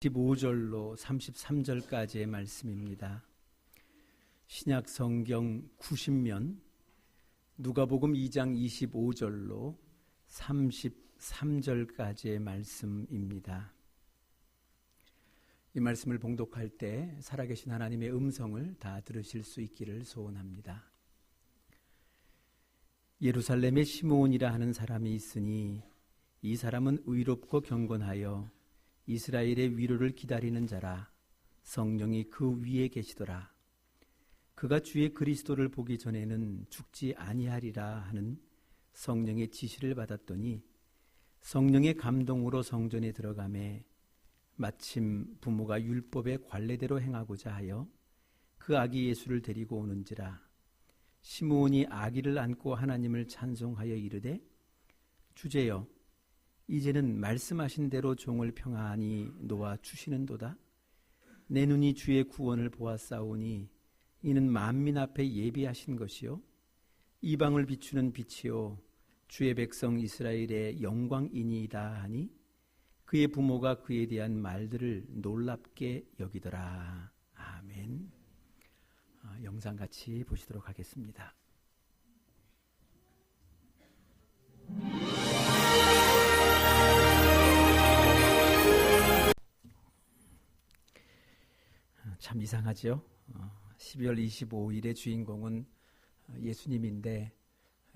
15절로 33절까지의 말씀입니다. 신약 성경 90면 누가복음 2장 25절로 33절까지의 말씀입니다. 이 말씀을 봉독할 때 살아계신 하나님의 음성을 다 들으실 수 있기를 소원합니다. 예루살렘에 시므온이라 하는 사람이 있으니 이 사람은 의롭고 경건하여 이스라엘의 위로를 기다리는 자라. 성령이 그 위에 계시더라. 그가 주의 그리스도를 보기 전에는 죽지 아니하리라 하는 성령의 지시를 받았더니 성령의 감동으로 성전에 들어가매 마침 부모가 율법의 관례대로 행하고자 하여 그 아기 예수를 데리고 오는지라. 시므온이 아기를 안고 하나님을 찬송하여 이르되 주제여 이제는 말씀하신 대로 종을 평안히 놓아 주시는도다. 내 눈이 주의 구원을 보았사오니 이는 만민 앞에 예비하신 것이요 이방을 비추는 빛이요 주의 백성 이스라엘의 영광이니이다 하니 그의 부모가 그에 대한 말들을 놀랍게 여기더라. 아멘. 영상 같이 보시도록 하겠습니다. 참 이상하죠. 12월 25일의 주인공은 예수님인데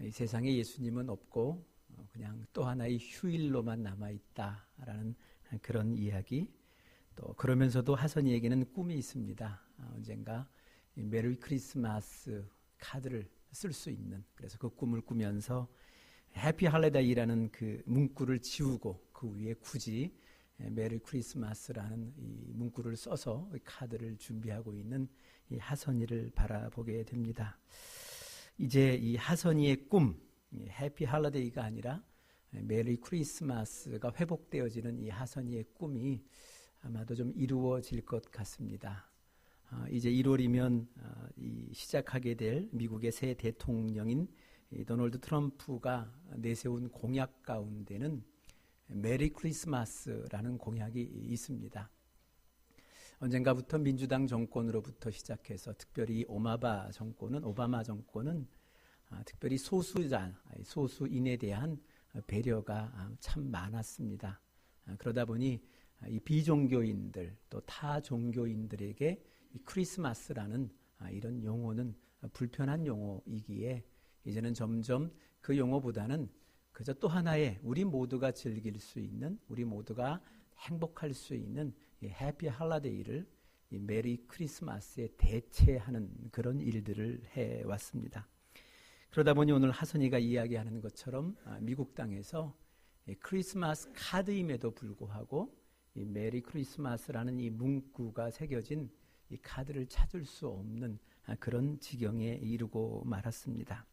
이 세상에 예수님은 없고 그냥 또 하나의 휴일로만 남아있다라는 그런 이야기. 또 그러면서도 하선이에게는 꿈이 있습니다. 언젠가 메리 크리스마스 카드를 쓸 수 있는, 그래서 그 꿈을 꾸면서 해피 할리데이라는 그 문구를 지우고 그 위에 굳이 메리 크리스마스라는 이 문구를 써서 카드를 준비하고 있는 이 하선이를 바라보게 됩니다. 이제 이 하선이의 꿈, 해피 할리데이가 아니라 메리 크리스마스가 회복되어지는 이 하선이의 꿈이 아마도 좀 이루어질 것 같습니다. 이제 1월이면 시작하게 될 미국의 새 대통령인 도널드 트럼프가 내세운 공약 가운데는 메리 크리스마스라는 공약이 있습니다. 언젠가부터 민주당 정권으로부터 시작해서 특별히 오바마 정권은 특별히 소수인에 대한 배려가 참 많았습니다. 그러다 보니 이 비종교인들 또 타 종교인들에게 이 크리스마스라는 이런 용어는 불편한 용어이기에 이제는 점점 그 용어보다는 그저 또 하나의 우리 모두가 즐길 수 있는, 우리 모두가 행복할 수 있는 이 해피 할리데이를 이 메리 크리스마스에 대체하는 그런 일들을 해왔습니다. 그러다 보니 오늘 하선이가 이야기하는 것처럼 미국 땅에서 크리스마스 카드임에도 불구하고 이 메리 크리스마스라는 이 문구가 새겨진 이 카드를 찾을 수 없는 그런 지경에 이르고 말았습니다.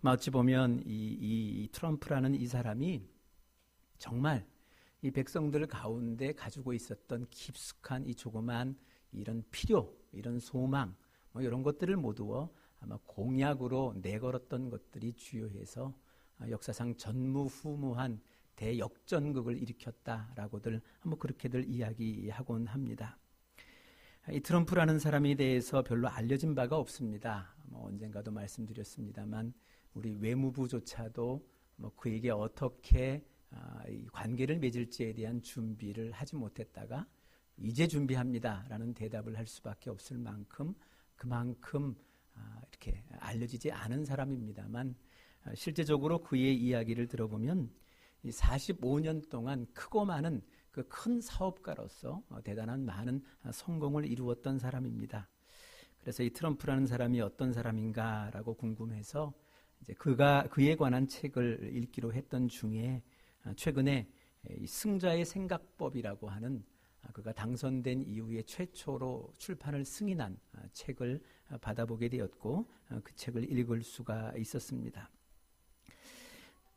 어찌 보면 이 트럼프라는 이 사람이 정말 이 백성들 가운데 가지고 있었던 깊숙한 이 조그만 이런 필요, 이런 소망, 이런 것들을 모두 아마 공약으로 내걸었던 것들이 주요해서 역사상 전무후무한 대역전극을 일으켰다라고들 그렇게들 이야기하곤 합니다. 이 트럼프라는 사람에 대해서 별로 알려진 바가 없습니다. 언젠가도 말씀드렸습니다만 우리 외무부조차도 그에게 어떻게 관계를 맺을지에 대한 준비를 하지 못했다가 이제 준비합니다라는 대답을 할 수밖에 없을 만큼 그만큼 이렇게 알려지지 않은 사람입니다만 실제적으로 그의 이야기를 들어보면 45년 동안 크고 많은 그 큰 사업가로서 대단한 많은 성공을 이루었던 사람입니다. 그래서 이 트럼프라는 사람이 어떤 사람인가라고 궁금해서 이제 그에 관한 책을 읽기로 했던 중에 최근에 승자의 생각법이라고 하는 그가 당선된 이후에 최초로 출판을 승인한 책을 받아보게 되었고 그 책을 읽을 수가 있었습니다.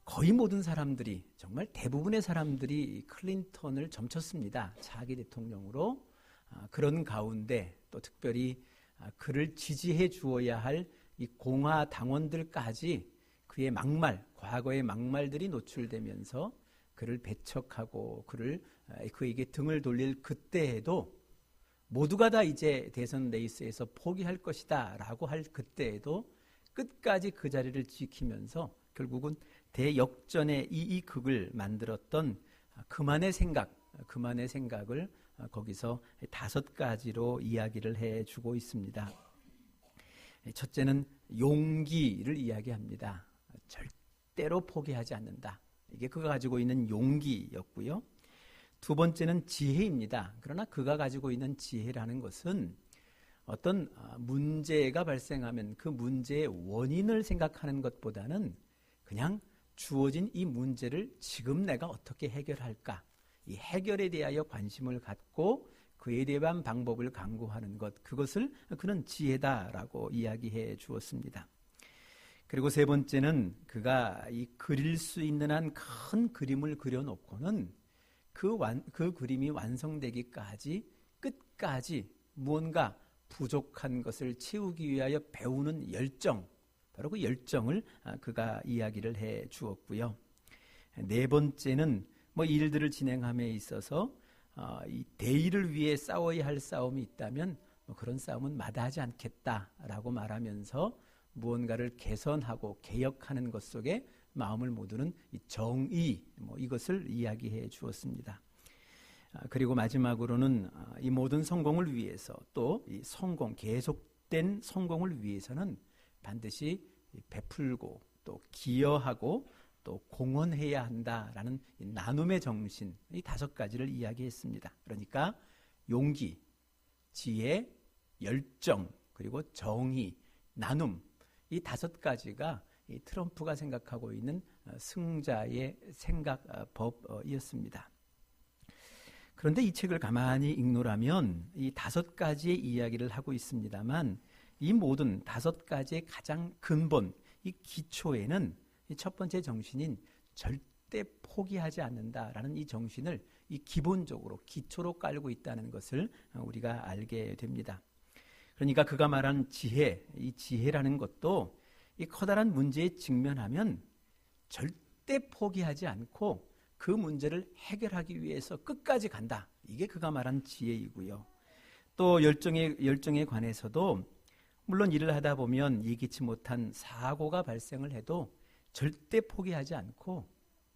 거의 모든 사람들이, 정말 대부분의 사람들이 클린턴을 점쳤습니다. 차기 대통령으로. 그런 가운데 또 특별히 그를 지지해 주어야 할 이 공화 당원들까지 그의 막말, 과거의 막말들이 노출되면서 그를 배척하고 그에게 등을 돌릴 그때에도 모두가 다 이제 대선 레이스에서 포기할 것이다 라고 할 그때에도 끝까지 그 자리를 지키면서 결국은 대역전의 이 극을 만들었던 그만의 생각을 거기서 5가지로 이야기를 해주고 있습니다. 첫째는 용기를 이야기합니다. 절대로 포기하지 않는다. 이게 그가 가지고 있는 용기였고요. 두 번째는 지혜입니다. 그러나 그가 가지고 있는 지혜라는 것은 어떤 문제가 발생하면 그 문제의 원인을 생각하는 것보다는 그냥 주어진 이 문제를 지금 내가 어떻게 해결할까, 이 해결에 대하여 관심을 갖고 그에 대한 방법을 강구하는 것, 그것을 그는 지혜다라고 이야기해 주었습니다. 그리고 세 번째는 그가 이 그릴 수 있는 한 큰 그림을 그려놓고는 그 그림이 완성되기까지 끝까지 무언가 부족한 것을 채우기 위하여 배우는 열정, 바로 그 열정을 그가 이야기를 해 주었고요. 네 번째는 일들을 진행함에 있어서 이 대의를 위해 싸워야 할 싸움이 있다면 그런 싸움은 마다하지 않겠다라고 말하면서 무언가를 개선하고 개혁하는 것 속에 마음을 모두는 이 정의, 이것을 이야기해 주었습니다. 그리고 마지막으로는 이 모든 성공을 위해서 또 이 계속된 성공을 위해서는 반드시 베풀고 또 기여하고 또 공헌해야 한다라는 이 나눔의 정신, 이 5가지를 이야기했습니다. 그러니까 용기, 지혜, 열정, 그리고 정의, 나눔, 이 5가지가 이 트럼프가 생각하고 있는 승자의 생각법이었습니다. 그런데 이 책을 가만히 읽노라면 이 5가지의 이야기를 하고 있습니다만 이 모든 5가지의 가장 근본, 이 기초에는 이 첫 번째 정신인 절대 포기하지 않는다라는 이 정신을 이 기본적으로 기초로 깔고 있다는 것을 우리가 알게 됩니다. 그러니까 그가 말한 지혜, 이 지혜라는 것도 이 커다란 문제에 직면하면 절대 포기하지 않고 그 문제를 해결하기 위해서 끝까지 간다. 이게 그가 말한 지혜이고요. 또 열정에 관해서도 물론 일을 하다 보면 예기치 못한 사고가 발생을 해도 절대 포기하지 않고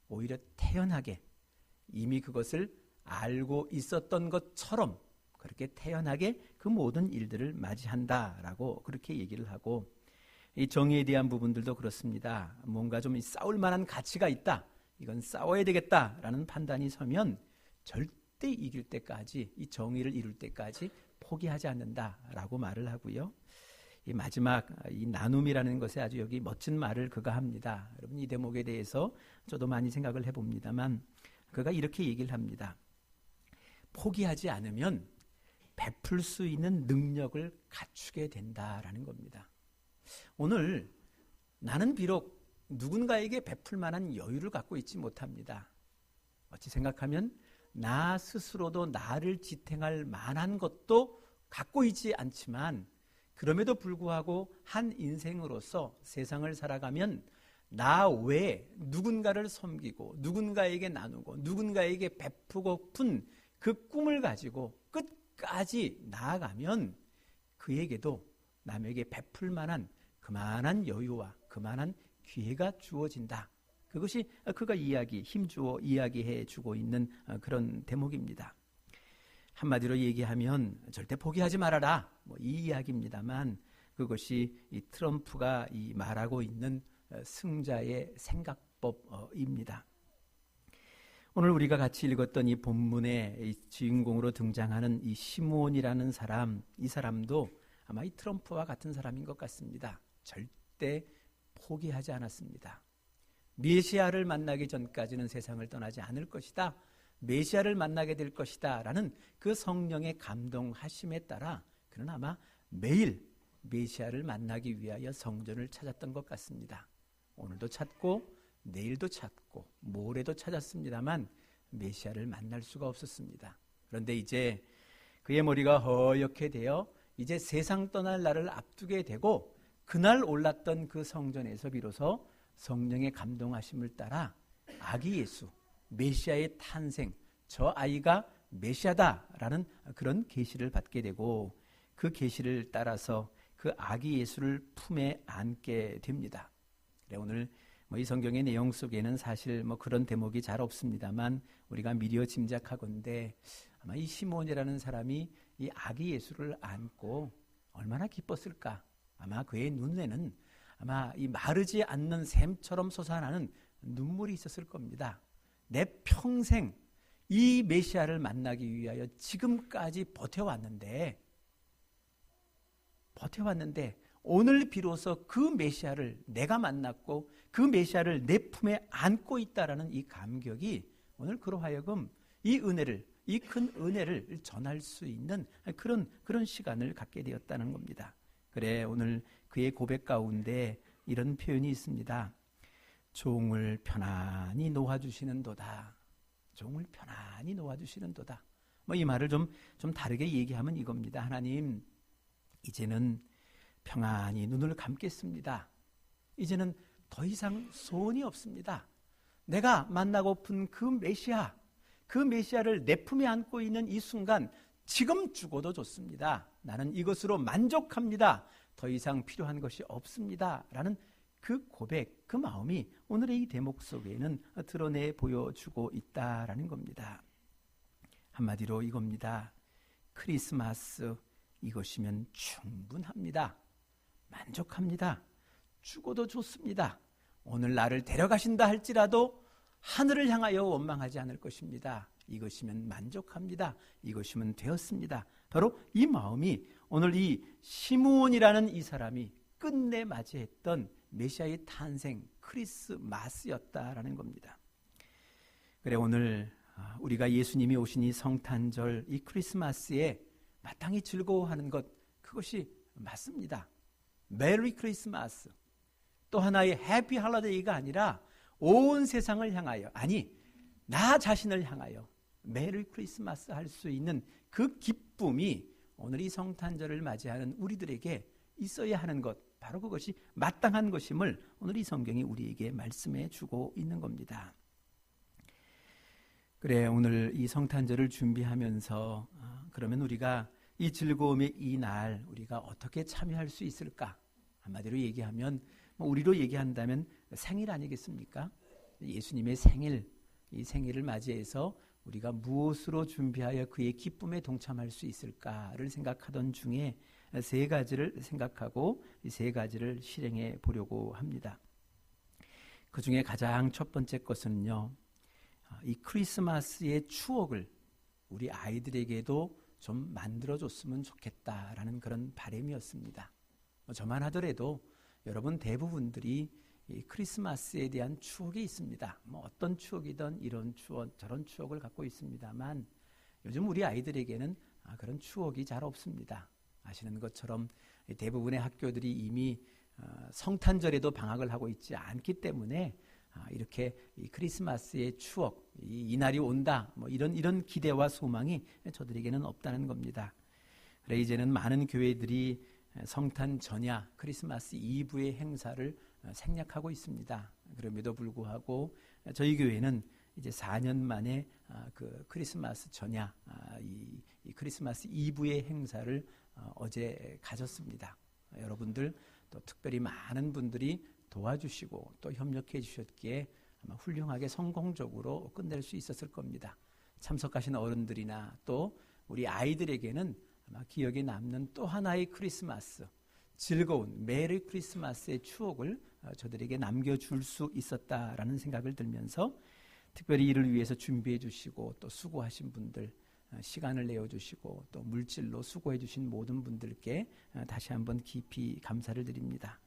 오히려 태연하게 이미 그것을 알고 있었던 것처럼 그렇게 태연하게 그 모든 일들을 맞이한다라고 그렇게 얘기를 하고, 이 정의에 대한 부분들도 그렇습니다. 뭔가 좀 싸울 만한 가치가 있다, 이건 싸워야 되겠다라는 판단이 서면 절대 이길 때까지, 이 정의를 이룰 때까지 포기하지 않는다라고 말을 하고요. 이 마지막 이 나눔이라는 것에 아주 여기 멋진 말을 그가 합니다. 여러분, 이 대목에 대해서 저도 많이 생각을 해봅니다만 그가 이렇게 얘기를 합니다. 포기하지 않으면 베풀 수 있는 능력을 갖추게 된다라는 겁니다. 오늘 나는 비록 누군가에게 베풀 만한 여유를 갖고 있지 못합니다. 어찌 생각하면 나 스스로도 나를 지탱할 만한 것도 갖고 있지 않지만, 그럼에도 불구하고 한 인생으로서 세상을 살아가면 나 외에 누군가를 섬기고 누군가에게 나누고 누군가에게 베푸고픈 그 꿈을 가지고 끝까지 나아가면 그에게도 남에게 베풀 만한 그만한 여유와 그만한 기회가 주어진다. 그것이 그가 힘주어 이야기해 주고 있는 그런 대목입니다. 한마디로 얘기하면 절대 포기하지 말아라, 이 이야기입니다만 그것이 이 트럼프가 이 말하고 있는 승자의 생각법입니다. 오늘 우리가 같이 읽었던 이 본문의 주인공으로 등장하는 이 시몬이라는 사람, 이 사람도 아마 이 트럼프와 같은 사람인 것 같습니다. 절대 포기하지 않았습니다. 메시아를 만나기 전까지는 세상을 떠나지 않을 것이다, 메시아를 만나게 될 것이다 라는 그 성령의 감동하심에 따라 그는 아마 매일 메시아를 만나기 위하여 성전을 찾았던 것 같습니다. 오늘도 찾고 내일도 찾고 모레도 찾았습니다만 메시아를 만날 수가 없었습니다. 그런데 이제 그의 머리가 허옇게 되어 이제 세상 떠날 날을 앞두게 되고, 그날 올랐던 그 성전에서 비로소 성령의 감동하심을 따라 아기 예수, 메시아의 탄생, 저 아이가 메시아다라는 그런 계시를 받게 되고 그 계시를 따라서 그 아기 예수를 품에 안게 됩니다. 그래, 오늘 이 성경의 내용 속에는 사실 그런 대목이 잘 없습니다만 우리가 미리어 짐작하건대 아마 이 시몬이라는 사람이 이 아기 예수를 안고 얼마나 기뻤을까. 아마 그의 눈에는 아마 이 마르지 않는 샘처럼 솟아나는 눈물이 있었을 겁니다. 내 평생 이 메시아를 만나기 위하여 지금까지 버텨왔는데 오늘 비로소 그 메시아를 내가 만났고 그 메시아를 내 품에 안고 있다라는 이 감격이 오늘 그로 하여금 이 큰 은혜를 전할 수 있는 그런 시간을 갖게 되었다는 겁니다. 그래, 오늘 그의 고백 가운데 이런 표현이 있습니다. 종을 편안히 놓아주시는도다. 종을 편안히 놓아주시는도다. 이 말을 좀 다르게 얘기하면 이겁니다. 하나님, 이제는 평안히 눈을 감겠습니다. 이제는 더 이상 소원이 없습니다. 내가 만나고픈 그 메시아를 내 품에 안고 있는 이 순간 지금 죽어도 좋습니다. 나는 이것으로 만족합니다. 더 이상 필요한 것이 없습니다. 라는 그 고백, 그 마음이 오늘의 이 대목 속에는 드러내 보여주고 있다라는 겁니다. 한마디로 이겁니다. 크리스마스 이것이면 충분합니다. 만족합니다. 죽어도 좋습니다. 오늘 나를 데려가신다 할지라도 하늘을 향하여 원망하지 않을 것입니다. 이것이면 만족합니다. 이것이면 되었습니다. 바로 이 마음이 오늘 이 시므온이라는 이 사람이 끝내 맞이했던 메시아의 탄생 크리스마스였다라는 겁니다. 그래, 오늘 우리가 예수님이 오신 이 성탄절 이 크리스마스에 마땅히 즐거워하는 것, 그것이 맞습니다. 메리 크리스마스, 또 하나의 해피 할러데이가 아니라 온 세상을 향하여, 아니 나 자신을 향하여 메리 크리스마스 할 수 있는 그 기쁨이 오늘 이 성탄절을 맞이하는 우리들에게 있어야 하는 것, 바로 그것이 마땅한 것임을 오늘 이 성경이 우리에게 말씀해 주고 있는 겁니다. 그래, 오늘 이 성탄절을 준비하면서 그러면 우리가 이 즐거움의 이 날 우리가 어떻게 참여할 수 있을까? 한마디로 얘기하면 우리로 얘기한다면 생일 아니겠습니까? 예수님의 생일, 이 생일을 맞이해서 우리가 무엇으로 준비하여 그의 기쁨에 동참할 수 있을까를 생각하던 중에 세 가지를 생각하고 이 세 가지를 실행해 보려고 합니다. 그 중에 가장 첫 번째 것은요, 이 크리스마스의 추억을 우리 아이들에게도 좀 만들어줬으면 좋겠다라는 그런 바람이었습니다. 저만 하더라도 여러분 대부분들이 이 크리스마스에 대한 추억이 있습니다. 어떤 추억이든 이런 추억 저런 추억을 갖고 있습니다만 요즘 우리 아이들에게는 그런 추억이 잘 없습니다. 아시는 것처럼 대부분의 학교들이 이미 성탄절에도 방학을 하고 있지 않기 때문에 이렇게 이 크리스마스의 추억, 이 날이 온다, 이런 기대와 소망이 저들에게는 없다는 겁니다. 그래, 이제는 많은 교회들이 성탄 전야 크리스마스 이브의 행사를 생략하고 있습니다. 그럼에도 불구하고 저희 교회는 이제 4년 만에 그 크리스마스 전야 이 크리스마스 이브의 행사를 어제 가졌습니다. 여러분들 또 특별히 많은 분들이 도와주시고 또 협력해 주셨기에 아마 훌륭하게 성공적으로 끝낼 수 있었을 겁니다. 참석하신 어른들이나 또 우리 아이들에게는 아마 기억에 남는 또 하나의 크리스마스, 즐거운 메리 크리스마스의 추억을 저들에게 남겨줄 수 있었다라는 생각을 들면서 특별히 이를 위해서 준비해 주시고 또 수고하신 분들, 시간을 내어주시고 또 물질로 수고해 주신 모든 분들께 다시 한번 깊이 감사를 드립니다.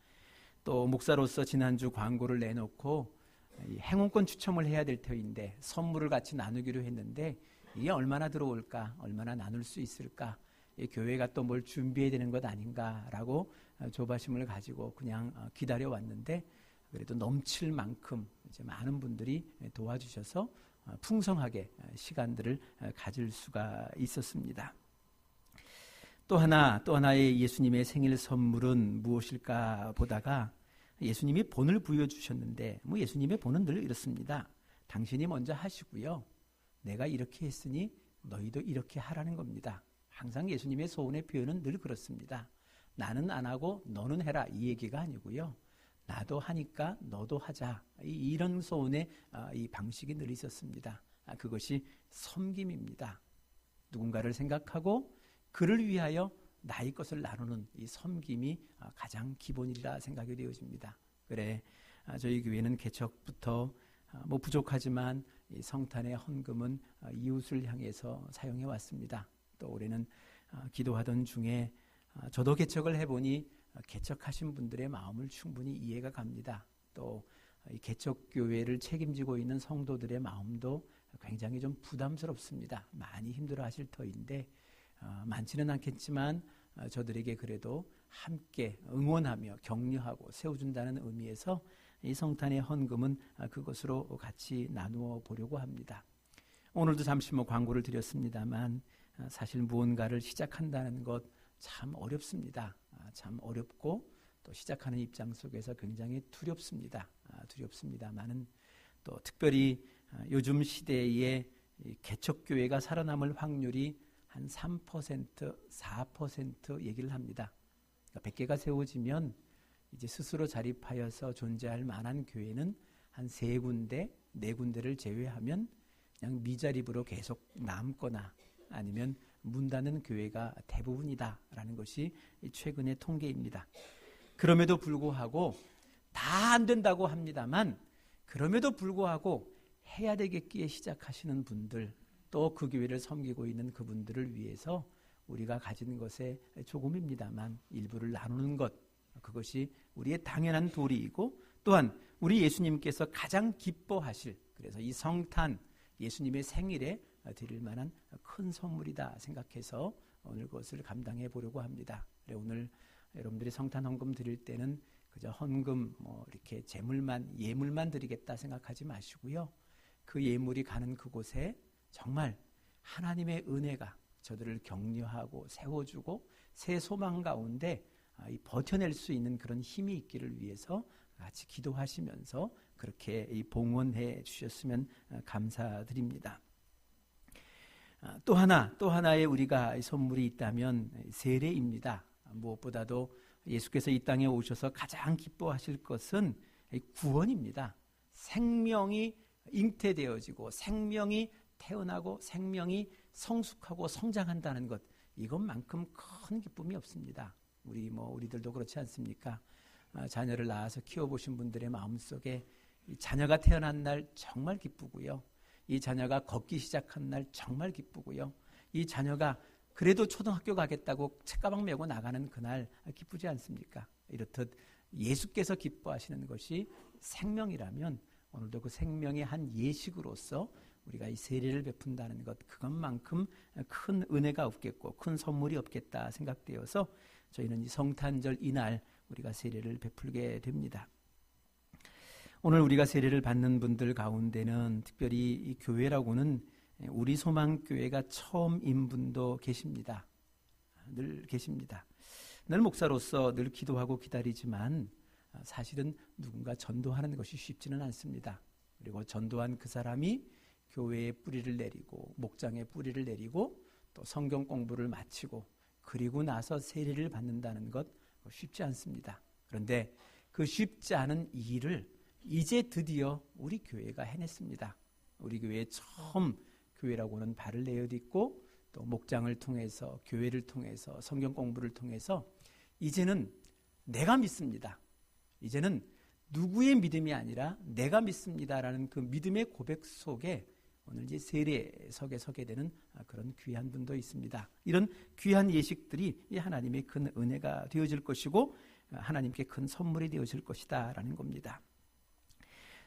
또 목사로서 지난주 광고를 내놓고 행운권 추첨을 해야 될 터인데 선물을 같이 나누기로 했는데 이게 얼마나 들어올까, 얼마나 나눌 수 있을까, 교회가 또 뭘 준비해야 되는 것 아닌가라고 조바심을 가지고 그냥 기다려왔는데 그래도 넘칠 만큼 이제 많은 분들이 도와주셔서 풍성하게 시간들을 가질 수가 있었습니다. 또 하나의 예수님의 생일 선물은 무엇일까 보다가 예수님이 본을 부여주셨는데 예수님의 본은 늘 이렇습니다. 당신이 먼저 하시고요. 내가 이렇게 했으니 너희도 이렇게 하라는 겁니다. 항상 예수님의 소원의 표현은 늘 그렇습니다. 나는 안 하고 너는 해라 이 얘기가 아니고요. 나도 하니까 너도 하자. 이런 소원의 이 방식이 늘 있었습니다. 그것이 섬김입니다. 누군가를 생각하고 그를 위하여 나의 것을 나누는 이 섬김이 가장 기본이라 생각이 되어집니다. 그래, 저희 교회는 개척부터 부족하지만 이 성탄의 헌금은 이웃을 향해서 사용해 왔습니다. 또 올해는 기도하던 중에 저도 개척을 해보니 개척하신 분들의 마음을 충분히 이해가 갑니다. 또 개척교회를 책임지고 있는 성도들의 마음도 굉장히 좀 부담스럽습니다. 많이 힘들어하실 터인데 많지는 않겠지만 저들에게 그래도 함께 응원하며 격려하고 세워준다는 의미에서 이 성탄의 헌금은 그것으로 같이 나누어 보려고 합니다. 오늘도 잠시 광고를 드렸습니다만 사실 무언가를 시작한다는 것 참 어렵습니다. 참 어렵고 또 시작하는 입장 속에서 굉장히 두렵습니다. 두렵습니다만은 또 특별히 요즘 시대에 개척교회가 살아남을 확률이 한 3%, 4% 얘기를 합니다. 그러니까 100개가 세워지면 이제 스스로 자립하여서 존재할 만한 교회는 한 3군데, 4군데를 제외하면 그냥 미자립으로 계속 남거나 아니면 문 닫는 교회가 대부분이다라는 것이 최근의 통계입니다. 그럼에도 불구하고 다 안 된다고 합니다만 그럼에도 불구하고 해야 되겠기에 시작하시는 분들 또 그 교회를 섬기고 있는 그분들을 위해서 우리가 가진 것에 조금입니다만 일부를 나누는 것 그것이 우리의 당연한 도리이고 또한 우리 예수님께서 가장 기뻐하실 그래서 이 성탄 예수님의 생일에 드릴 만한 큰 선물이다 생각해서 오늘 그것을 감당해 보려고 합니다. 그래 오늘 여러분들이 성탄 헌금 드릴 때는 그저 헌금 이렇게 재물만 예물만 드리겠다 생각하지 마시고요. 그 예물이 가는 그곳에 정말 하나님의 은혜가 저들을 격려하고 세워주고 새 소망 가운데 버텨낼 수 있는 그런 힘이 있기를 위해서 같이 기도하시면서 그렇게 봉헌해 주셨으면 감사드립니다. 또 하나의 우리가 선물이 있다면 세례입니다. 무엇보다도 예수께서 이 땅에 오셔서 가장 기뻐하실 것은 구원입니다. 생명이 잉태되어지고 생명이 태어나고 생명이 성숙하고 성장한다는 것 이것만큼 큰 기쁨이 없습니다. 우리들도 그렇지 않습니까? 자녀를 낳아서 키워보신 분들의 마음속에 이 자녀가 태어난 날 정말 기쁘고요. 이 자녀가 걷기 시작한 날 정말 기쁘고요. 이 자녀가 그래도 초등학교 가겠다고 책가방 메고 나가는 그날 기쁘지 않습니까? 이렇듯 예수께서 기뻐하시는 것이 생명이라면 오늘도 그 생명의 한 예식으로서 우리가 이 세례를 베푼다는 것 그것만큼 큰 은혜가 없겠고 큰 선물이 없겠다 생각되어서 저희는 이 성탄절 이날 우리가 세례를 베풀게 됩니다. 오늘 우리가 세례를 받는 분들 가운데는 특별히 이 교회라고는 우리 소망교회가 처음인 분도 계십니다. 늘 계십니다. 늘 목사로서 늘 기도하고 기다리지만 사실은 누군가 전도하는 것이 쉽지는 않습니다. 그리고 전도한 그 사람이 교회에 뿌리를 내리고 목장에 뿌리를 내리고 또 성경 공부를 마치고 그리고 나서 세례를 받는다는 것 쉽지 않습니다. 그런데 그 쉽지 않은 이 일을 이제 드디어 우리 교회가 해냈습니다. 우리 교회에 처음 교회라고는 발을 내어딛고 또 목장을 통해서 교회를 통해서 성경 공부를 통해서 이제는 내가 믿습니다. 이제는 누구의 믿음이 아니라 내가 믿습니다라는 그 믿음의 고백 속에 오늘 이제 세례석에 서게 되는 그런 귀한 분도 있습니다. 이런 귀한 예식들이 하나님의 큰 은혜가 되어질 것이고 하나님께 큰 선물이 되어질 것이다 라는 겁니다.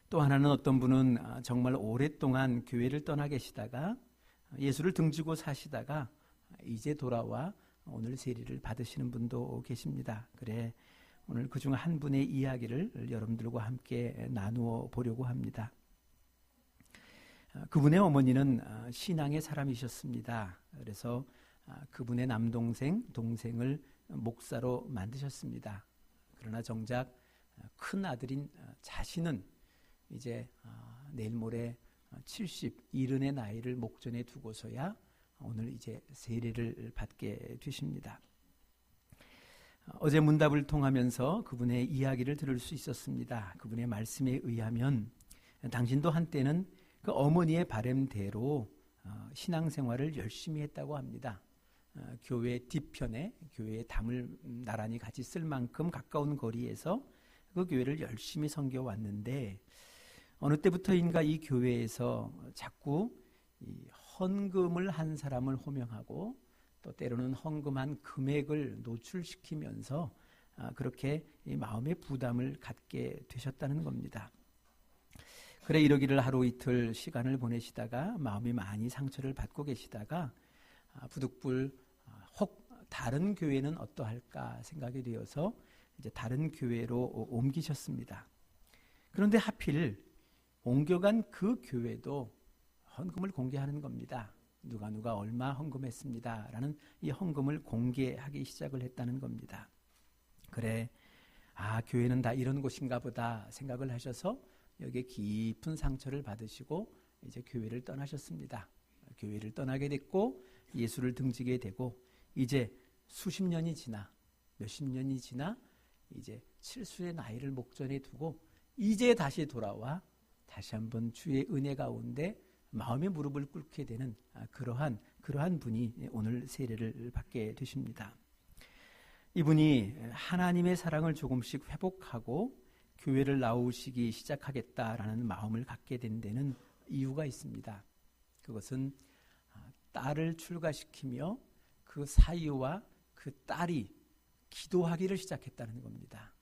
또 하나는 어떤 분은 정말 오랫동안 교회를 떠나 계시다가 예수를 등지고 사시다가 이제 돌아와 오늘 세례를 받으시는 분도 계십니다. 그래 오늘 그중 한 분의 이야기를 여러분들과 함께 나누어 보려고 합니다. 그분의 어머니는 신앙의 사람이셨습니다. 그래서 그분의 남동생, 동생을 목사로 만드셨습니다. 그러나 정작 큰 아들인 자신은 이제 내일 모레 70, 70의 나이를 목전에 두고서야 오늘 이제 세례를 받게 되십니다. 어제 문답을 통하면서 그분의 이야기를 들을 수 있었습니다. 그분의 말씀에 의하면 당신도 한때는 그 어머니의 바람대로 신앙생활을 열심히 했다고 합니다. 교회 뒤편에 교회의 담을 나란히 같이 쓸 만큼 가까운 거리에서 그 교회를 열심히 섬겨왔는데 어느 때부터인가 이 교회에서 자꾸 이 헌금을 한 사람을 호명하고 또 때로는 헌금한 금액을 노출시키면서 그렇게 이 마음의 부담을 갖게 되셨다는 겁니다. 그래 이러기를 하루 이틀 시간을 보내시다가 마음이 많이 상처를 받고 계시다가 부득불 혹 다른 교회는 어떠할까 생각이 되어서 이제 다른 교회로 옮기셨습니다. 그런데 하필 옮겨간 그 교회도 헌금을 공개하는 겁니다. 누가 얼마 헌금했습니다 라는 이 헌금을 공개하기 시작을 했다는 겁니다. 그래 교회는 다 이런 곳인가 보다 생각을 하셔서 여기에 깊은 상처를 받으시고 이제 교회를 떠나셨습니다. 교회를 떠나게 됐고 예수를 등지게 되고 이제 수십 년이 지나 몇십 년이 지나 이제 칠수의 나이를 목전에 두고 이제 다시 돌아와 다시 한번 주의 은혜 가운데 마음의 무릎을 꿇게 되는 그러한 분이 오늘 세례를 받게 되십니다. 이분이 하나님의 사랑을 조금씩 회복하고 교회를 나오시기 시작하겠다라는 마음을 갖게 된 데는 이유가 있습니다. 그것은 딸을 출가시키며 그 사위와 그 딸이 기도하기를 시작했다는 겁니다.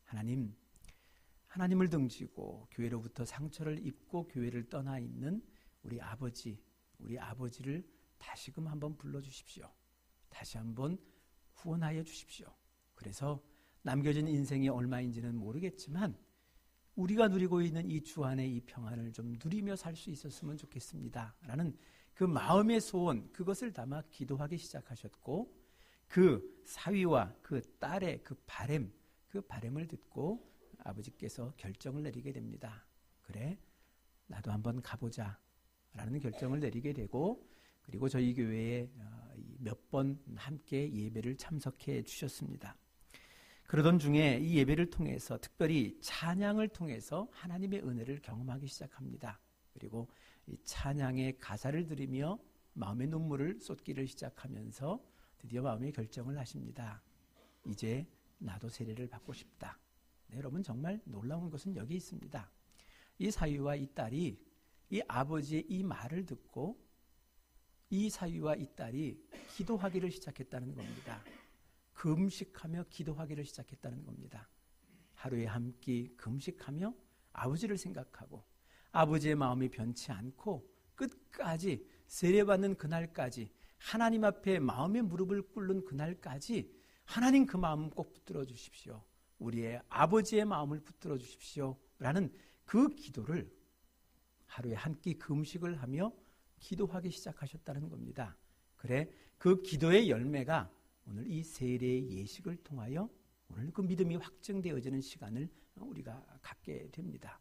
하나님을 등지고 교회로부터 상처를 입고 교회를 떠나 있는 우리 아버지를 다시금 한번 불러주십시오. 다시 한번 구원하여 주십시오. 그래서 남겨진 인생이 얼마인지는 모르겠지만 우리가 누리고 있는 이 주 안의 이 평안을 좀 누리며 살 수 있었으면 좋겠습니다. 라는 그 마음의 소원, 그것을 담아 기도하기 시작하셨고 그 사위와 그 딸의 그 바람을 듣고 아버지께서 결정을 내리게 됩니다. 그래, 나도 한번 가보자 라는 결정을 내리게 되고 그리고 저희 교회에 몇 번 함께 예배를 참석해 주셨습니다. 그러던 중에 이 예배를 통해서 특별히 찬양을 통해서 하나님의 은혜를 경험하기 시작합니다. 그리고 이 찬양의 가사를 들으며 마음의 눈물을 쏟기를 시작하면서 드디어 마음의 결정을 하십니다. 이제 나도 세례를 받고 싶다. 네, 여러분 정말 놀라운 것은 여기 있습니다. 이 사위와 이 딸이 이 아버지의 이 말을 듣고 이 사위와 이 딸이 기도하기를 시작했다는 겁니다. 금식하며 기도하기를 시작했다는 겁니다. 하루에 한 끼 금식하며 아버지를 생각하고 아버지의 마음이 변치 않고 끝까지 세례받는 그날까지 하나님 앞에 마음의 무릎을 꿇는 그날까지 하나님 그 마음 꼭 붙들어 주십시오. 우리의 아버지의 마음을 붙들어 주십시오. 라는 그 기도를 하루에 한 끼 금식을 하며 기도하기 시작하셨다는 겁니다. 그래, 그 기도의 열매가 오늘 이 세례의 예식을 통하여 오늘 그 믿음이 확증되어지는 시간을 우리가 갖게 됩니다.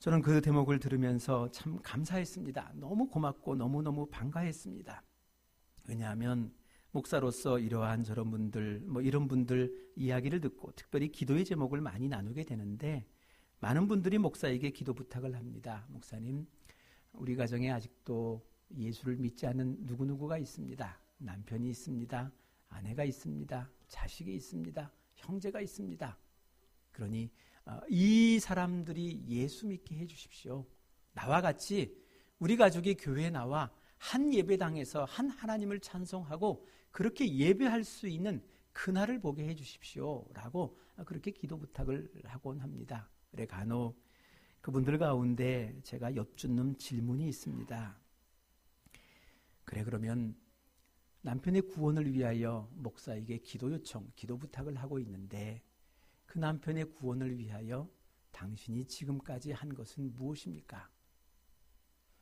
저는 그 대목을 들으면서 참 감사했습니다. 너무 고맙고 너무너무 반가웠습니다. 왜냐하면 목사로서 이러한 저런 분들, 이런 분들 이야기를 듣고 특별히 기도의 제목을 많이 나누게 되는데 많은 분들이 목사에게 기도 부탁을 합니다. 목사님, 우리 가정에 아직도 예수를 믿지 않는 누구누구가 있습니다. 남편이 있습니다. 아내가 있습니다. 자식이 있습니다. 형제가 있습니다. 그러니 이 사람들이 예수 믿게 해주십시오. 나와 같이 우리 가족이 교회에 나와 한 예배당에서 한 하나님을 찬송하고 그렇게 예배할 수 있는 그날을 보게 해주십시오. 라고 그렇게 기도 부탁을 하곤 합니다. 그래 간혹 그분들 가운데 제가 엿주는 질문이 있습니다. 그래 그러면 남편의 구원을 위하여 목사에게 기도 요청, 기도 부탁을 하고 있는데 그 남편의 구원을 위하여 당신이 지금까지 한 것은 무엇입니까?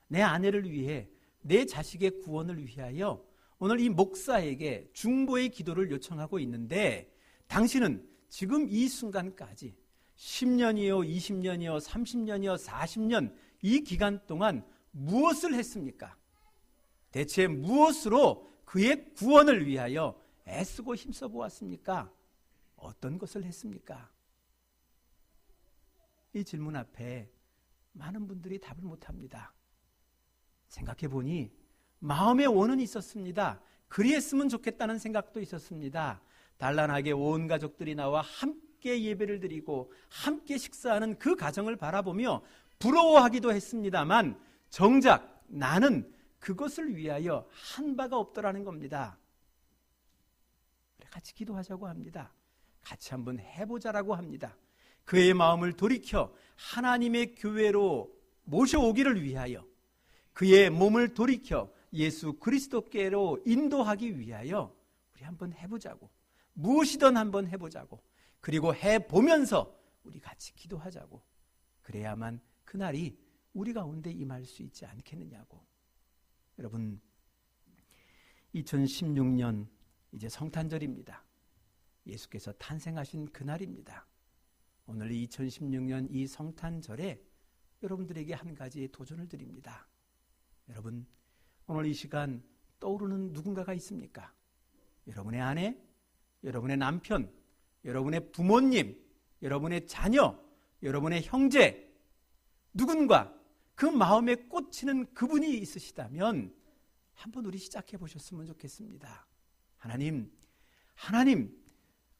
내 아내를 위해, 내 자식의 구원을 위하여 오늘 이 목사에게 중보의 기도를 요청하고 있는데 당신은 지금 이 순간까지 10년이요, 20년이요, 30년이요, 40년 이 기간 동안 무엇을 했습니까? 대체 무엇으로 그의 구원을 위하여 애쓰고 힘써 보았습니까? 어떤 것을 했습니까? 이 질문 앞에 많은 분들이 답을 못합니다. 생각해 보니 마음의 원은 있었습니다. 그리했으면 좋겠다는 생각도 있었습니다. 단란하게 온 가족들이 나와 함께 예배를 드리고 함께 식사하는 그 가정을 바라보며 부러워하기도 했습니다만 정작 나는 그것을 위하여 한 바가 없더라는 겁니다. 같이 기도하자고 합니다. 같이 한번 해보자라고 합니다. 그의 마음을 돌이켜 하나님의 교회로 모셔오기를 위하여, 그의 몸을 돌이켜 예수 그리스도께로 인도하기 위하여 우리 한번 해보자고, 무엇이든 한번 해보자고, 그리고 해보면서 우리 같이 기도하자고, 그래야만 그날이 우리 가운데 임할 수 있지 않겠느냐고. 여러분, 2016년 이제 성탄절입니다. 예수께서 탄생하신 그날입니다. 오늘 2016년 이 성탄절에 여러분들에게 한 가지의 도전을 드립니다. 여러분, 오늘 이 시간 떠오르는 누군가가 있습니까? 여러분의 아내, 여러분의 남편, 여러분의 부모님, 여러분의 자녀, 여러분의 형제, 누군가 그 마음에 꽂히는 그분이 있으시다면 한번 우리 시작해 보셨으면 좋겠습니다. 하나님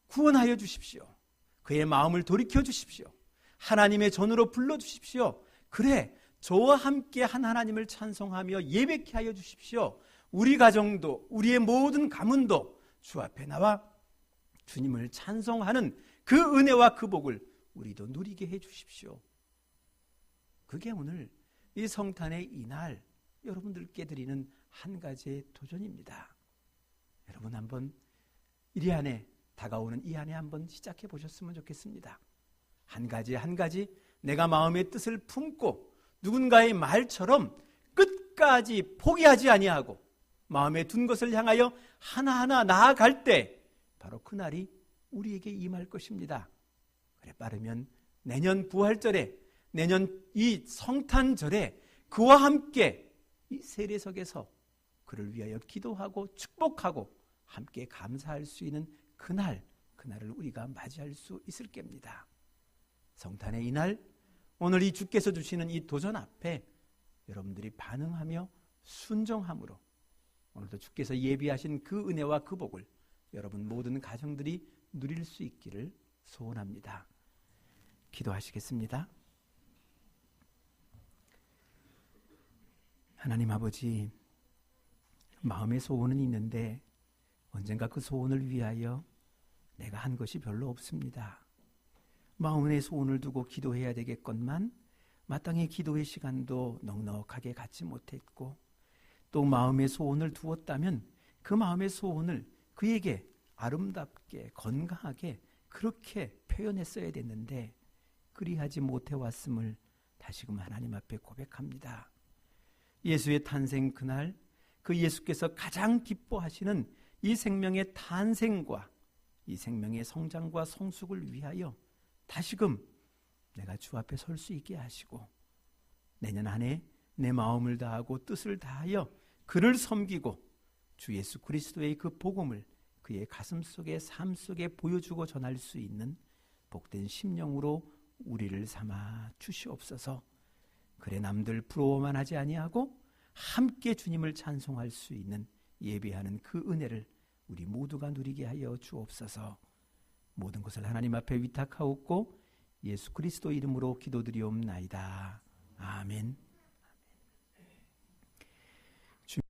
구원하여 주십시오. 그의 마음을 돌이켜 주십시오. 하나님의 전으로 불러주십시오. 그래, 저와 함께 한 하나님을 찬송하며 예배케 하여 주십시오. 우리 가정도, 우리의 모든 가문도 주 앞에 나와 주님을 찬송하는 그 은혜와 그 복을 우리도 누리게 해 주십시오. 그게 오늘 이 성탄의 이날 여러분들께 드리는 한 가지의 도전입니다. 여러분 한번 이 안에 다가오는 이 안에 한번 시작해 보셨으면 좋겠습니다. 한 가지 내가 마음의 뜻을 품고 누군가의 말처럼 끝까지 포기하지 아니하고 마음에 둔 것을 향하여 하나하나 나아갈 때 바로 그날이 우리에게 임할 것입니다. 그래, 빠르면 내년 부활절에, 내년 이 성탄절에 그와 함께 이 세례석에서 그를 위하여 기도하고 축복하고 함께 감사할 수 있는 그날을 우리가 맞이할 수 있을 겁니다. 성탄의 이날, 오늘 이 주께서 주시는 이 도전 앞에 여러분들이 반응하며 순종함으로 오늘도 주께서 예비하신 그 은혜와 그 복을 여러분 모든 가정들이 누릴 수 있기를 소원합니다. 기도하시겠습니다. 하나님 아버지, 마음의 소원은 있는데 언젠가 그 소원을 위하여 내가 한 것이 별로 없습니다. 마음의 소원을 두고 기도해야 되겠건만 마땅히 기도의 시간도 넉넉하게 갖지 못했고, 또 마음의 소원을 두었다면 그 마음의 소원을 그에게 아름답게 건강하게 그렇게 표현했어야 됐는데 그리하지 못해왔음을 다시금 하나님 앞에 고백합니다. 예수의 탄생 그날, 그 예수께서 가장 기뻐하시는 이 생명의 탄생과 이 생명의 성장과 성숙을 위하여 다시금 내가 주 앞에 설 수 있게 하시고, 내년 한 해 내 마음을 다하고 뜻을 다하여 그를 섬기고 주 예수 그리스도의 그 복음을 그의 가슴 속에 삶 속에 보여주고 전할 수 있는 복된 심령으로 우리를 삼아 주시옵소서. 그래, 남들 부러워만 하지 아니하고 함께 주님을 찬송할 수 있는 예배하는 그 은혜를 우리 모두가 누리게 하여 주옵소서. 모든 것을 하나님 앞에 위탁하옵고 예수 그리스도 이름으로 기도드리옵나이다. 아멘.